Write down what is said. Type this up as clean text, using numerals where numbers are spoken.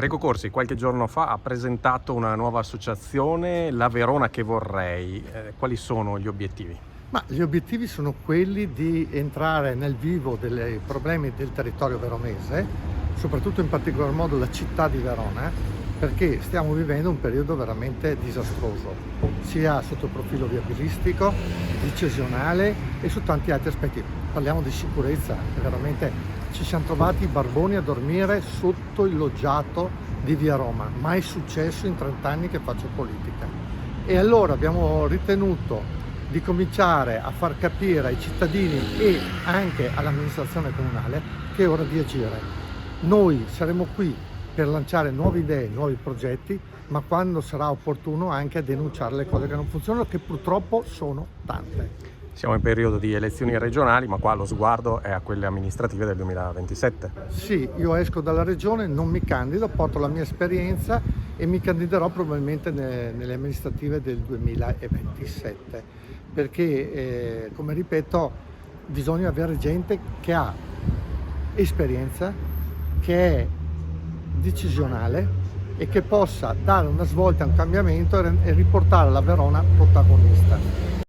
Enrico Corsi qualche giorno fa ha presentato una nuova associazione, La Verona che vorrei. Quali sono gli obiettivi? Ma gli obiettivi sono quelli di entrare nel vivo dei problemi del territorio veronese, soprattutto in particolar modo la città di Verona, perché stiamo vivendo un periodo veramente disastroso, sia sotto il profilo viabilistico, decisionale e su tanti altri aspetti. Parliamo di sicurezza, veramente ci siamo trovati barboni a dormire sotto il loggiato di Via Roma, mai successo in 30 anni che faccio politica. E allora abbiamo ritenuto di cominciare a far capire ai cittadini e anche all'amministrazione comunale che è ora di agire. Noi saremo qui per lanciare nuove idee, nuovi progetti, ma quando sarà opportuno anche a denunciare le cose che non funzionano, che purtroppo sono tante. Siamo in periodo di elezioni regionali, ma qua lo sguardo è a quelle amministrative del 2027. Sì, io esco dalla regione, non mi candido, porto la mia esperienza e mi candiderò probabilmente nelle amministrative del 2027, perché come ripeto bisogna avere gente che ha esperienza, che è decisionale e che possa dare una svolta, un cambiamento e riportare la Verona protagonista.